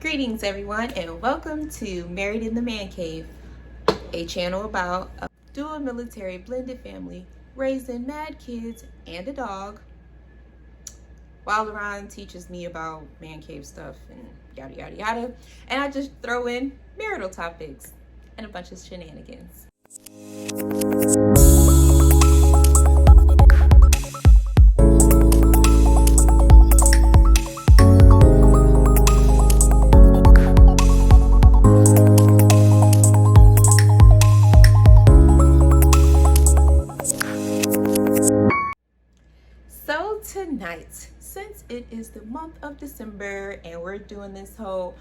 Greetings everyone, and welcome to Married in the Man Cave, a channel about a dual military blended family raising mad kids and a dog, while Laron teaches me about man cave stuff and yada yada yada, and I just throw in marital topics and a bunch of shenanigans. So tonight, since it is the month of December and we're doing this whole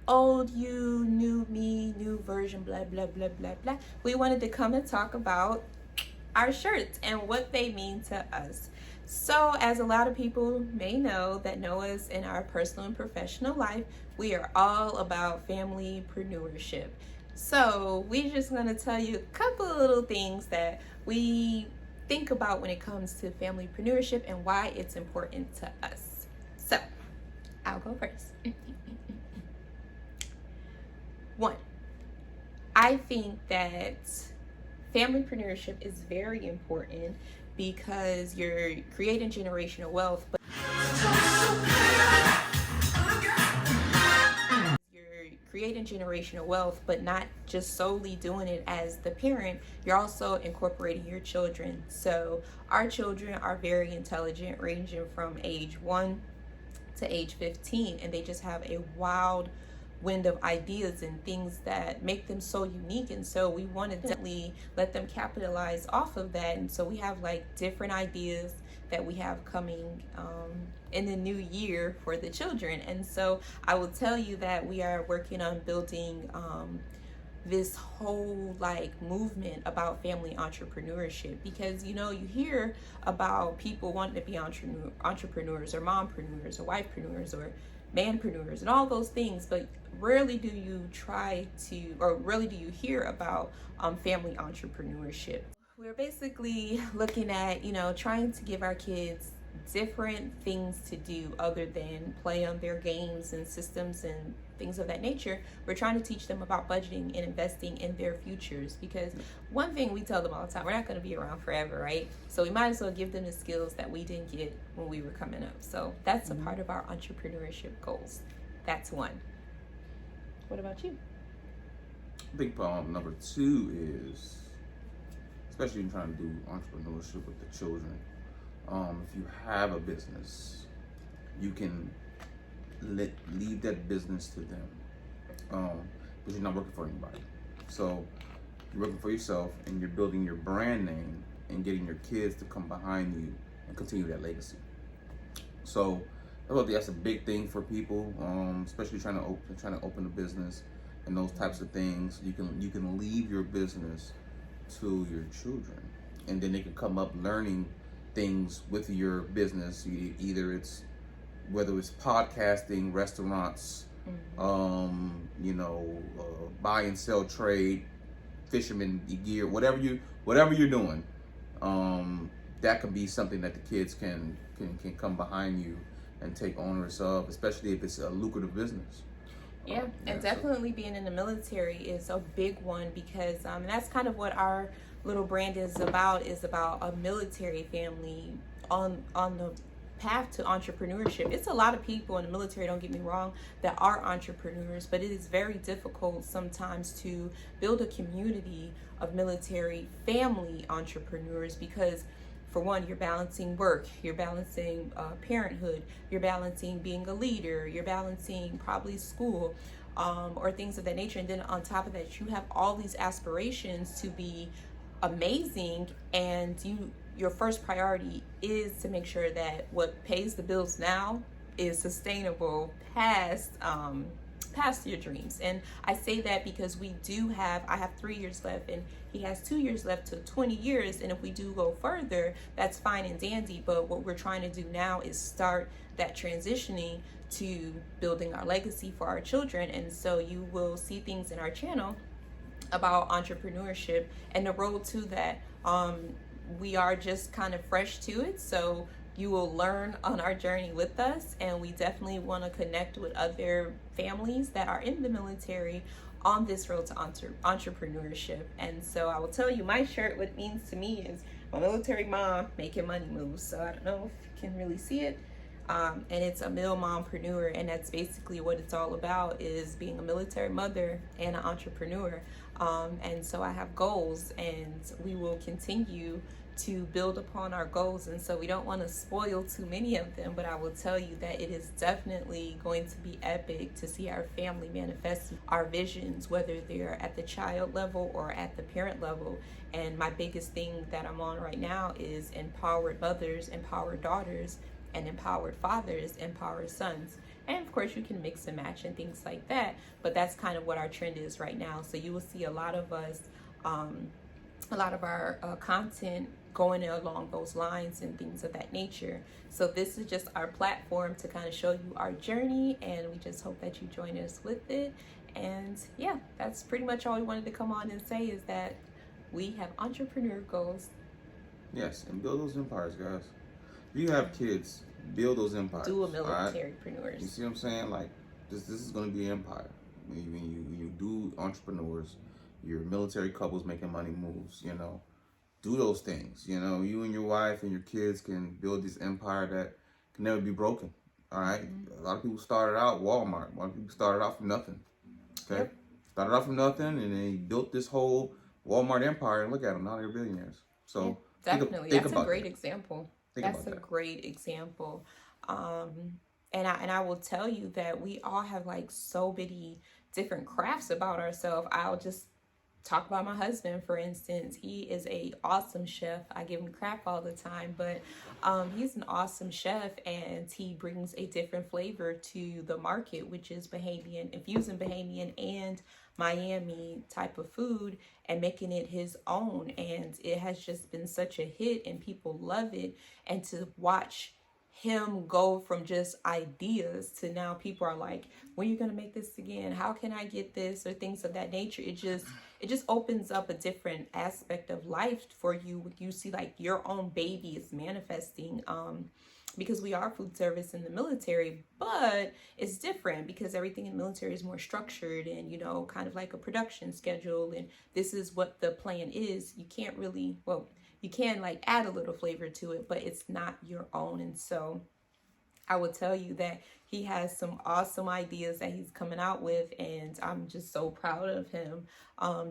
old you, new me, new version, blah, blah, blah, blah, blah, we wanted to come and talk about our shirts and what they mean to us. So as a lot of people may know that know us in our personal and professional life, we are all about familypreneurship. So we're just going to tell you a couple of little things that we think about when it comes to familypreneurship and why it's important to us. So I'll go first. One, I think that familypreneurship is very important because you're creating generational wealth, but not just solely doing it as the parent. You're also incorporating your children. So our children are very intelligent, ranging from age 1 to age 15, and they just have a wild wind of ideas and things that make them so unique, and so we want to definitely let them capitalize off of that. And so we have like different ideas that we have coming in the new year for the children. And so I will tell you that we are working on building this whole like movement about family entrepreneurship, because you hear about people wanting to be entrepreneurs or mompreneurs or wifepreneurs or manpreneurs and all those things, but rarely do you hear about family entrepreneurship. We're basically looking at trying to give our kids different things to do other than play on their games and systems and things of that nature. We're trying to teach them about budgeting and investing in their futures, because one thing we tell them all the time, we're not going to be around forever, right? So we might as well give them the skills that we didn't get when we were coming up. So that's a part of our entrepreneurship goals. That's one. What about you? I think number 2 is, especially in trying to do entrepreneurship with the children, if you have a business, you can leave that business to them, because you're not working for anybody. So you're working for yourself, and you're building your brand name and getting your kids to come behind you and continue that legacy. So I think that's a big thing for people, especially trying to open a business and those types of things. You can leave your business to your children, and then they can come up learning things with your business. Whether it's podcasting, restaurants, buy and sell trade, fisherman gear, whatever you're doing, that can be something that the kids can come behind you and take ownership of, especially if it's a lucrative business. Yeah, and definitely being in the military is a big one, because that's kind of what our little brand is about a military family on the path to entrepreneurship. It's a lot of people in the military, don't get me wrong, that are entrepreneurs, but it is very difficult sometimes to build a community of military family entrepreneurs, because for one, you're balancing work, you're balancing parenthood, you're balancing being a leader, you're balancing probably school, or things of that nature. And then on top of that, you have all these aspirations to be amazing, and your first priority is to make sure that what pays the bills now is sustainable past your dreams. And I say that because I have 3 years left, and he has 2 years left to 20 years. And if we do go further, that's fine and dandy. But what we're trying to do now is start that transitioning to building our legacy for our children. And so you will see things in our channel about entrepreneurship and the road to that. We are just kind of fresh to it, so you will learn on our journey with us, and we definitely want to connect with other families that are in the military on this road to entrepreneurship. And so I will tell you, my shirt, what it means to me is a military mom making money moves. So I don't know if you can really see it. And it's a mil mompreneur, and that's basically what it's all about, is being a military mother and an entrepreneur. And so I have goals, and we will continue to build upon our goals. And so we don't want to spoil too many of them, but I will tell you that it is definitely going to be epic to see our family manifest our visions, whether they're at the child level or at the parent level. And my biggest thing that I'm on right now is empowered mothers, empowered daughters, and empowered fathers, empowered sons. And of course you can mix and match and things like that, but that's kind of what our trend is right now. So you will see a lot of us, a lot of our content going along those lines and things of that nature. So this is just our platform to kind of show you our journey, and we just hope that you join us with it. And yeah, that's pretty much all we wanted to come on and say, is that we have entrepreneur goals. Yes, and build those empires, guys. If you have kids, build those empires. Dual militarypreneurs. You see what I'm saying? Like, this is going to be an empire. When you do entrepreneurs, your military couples making money moves, you know, do those things. You know, you and your wife and your kids can build this empire that can never be broken. All right? A lot of people started out Walmart. A lot of people started out from nothing. Okay? Yep. Started out from nothing, and they built this whole Walmart empire, and look at them, now they're billionaires. So yeah, definitely. Think that's about a great that. example. Think That's about a that. great example. And I will tell you that we all have like so many different crafts about ourselves. I'll just talk about my husband, for instance. He is a awesome chef. I give him crap all the time, but he's an awesome chef, and he brings a different flavor to the market, which is Bahamian, infusing Bahamian and Miami type of food and making it his own. And it has just been such a hit, and people love it. And to watch him go from just ideas to now people are like, when are you going to make this again? How can I get this? Or things of that nature. It just opens up a different aspect of life for you. You see like your own baby is manifesting, because we are food service in the military, but it's different because everything in the military is more structured and, you know, kind of like a production schedule. And this is what the plan is. You can't really, well, you can like add a little flavor to it, but it's not your own. And so I would tell you that he has some awesome ideas that he's coming out with, and I'm just so proud of him,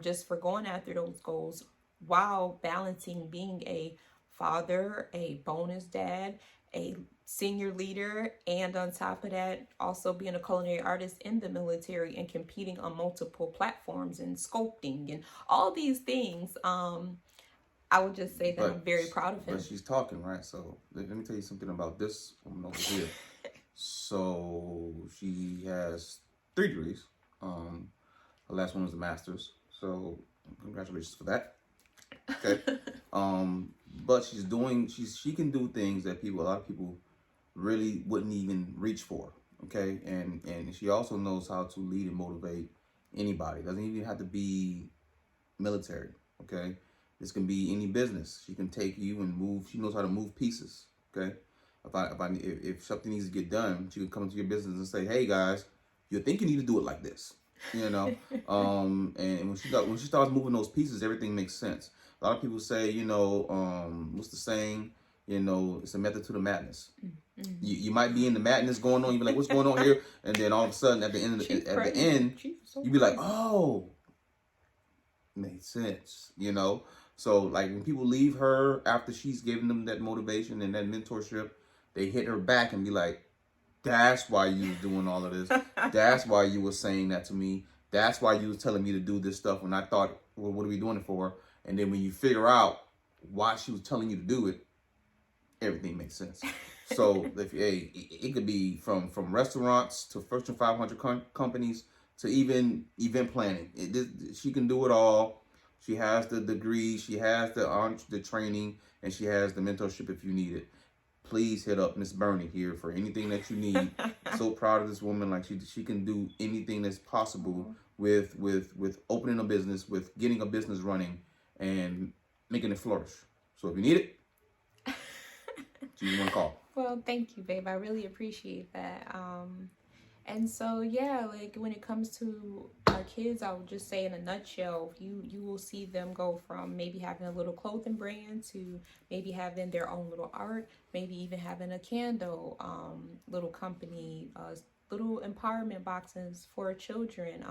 just for going after those goals while balancing being a father, a bonus dad, a senior leader, and on top of that, also being a culinary artist in the military and competing on multiple platforms and sculpting and all these things. I would just say that I'm very proud of him. But she's talking, right? So let me tell you something about this woman over here. So she has 3 degrees. Her last one was a master's. So congratulations for that. Okay. But she can do things that a lot of people really wouldn't even reach for. Okay. And she also knows how to lead and motivate anybody. Doesn't even have to be military. Okay. This can be any business. She can take you and move. She knows how to move pieces. Okay. If something needs to get done, she can come into your business and say, "Hey guys, you think you need to do it like this," you know. And when she starts moving those pieces, everything makes sense. A lot of people say, you know, what's the saying? You know, it's a method to the madness. Mm-hmm. You might be in the madness going on. You be like, "What's going on here?" And then all of a sudden, at the end, you be like, "Oh, made sense," you know. So like when people leave her after she's given them that motivation and that mentorship, they hit her back and be like, "That's why you was doing all of this. That's why you were saying that to me. That's why you was telling me to do this stuff when I thought, well, what are we doing it for?" And then when you figure out why she was telling you to do it, everything makes sense. So it could be from restaurants to Fortune 500 companies to even event planning. She can do it all. She has the degree, she has the training, and she has the mentorship if you need it. Please hit up Miss Bernie here for anything that you need. So proud of this woman. Like she can do anything that's possible with opening a business, with getting a business running, and making it flourish. So if you need it, So you want to call. Well, thank you, babe. I really appreciate that. And so yeah, like when it comes to our kids, I would just say in a nutshell, you will see them go from maybe having a little clothing brand to maybe having their own little art, maybe even having a candle little company, little empowerment boxes for children.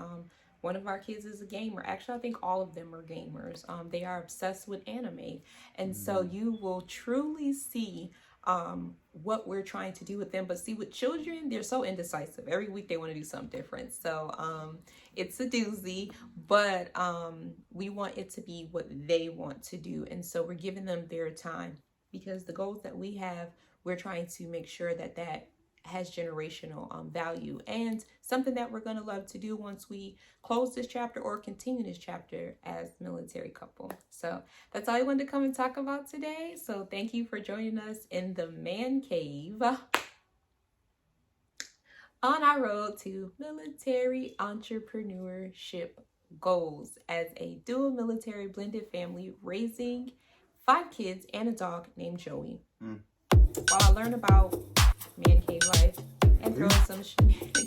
One of our kids is a gamer. Actually, I think all of them are gamers. They are obsessed with anime, and so you will truly see what we're trying to do with them. But see, with children, they're so indecisive. Every week they want to do something different. So it's a doozy, but we want it to be what they want to do. And so we're giving them their time, because the goals that we have, we're trying to make sure that that has generational value and something that we're going to love to do once we close this chapter or continue this chapter as military couple. So that's all I wanted to come and talk about today. So thank you for joining us in the man cave on our road to military entrepreneurship goals as a dual military blended family raising 5 kids and a dog named Joey. While I learn about man cave life and throw some shenanigans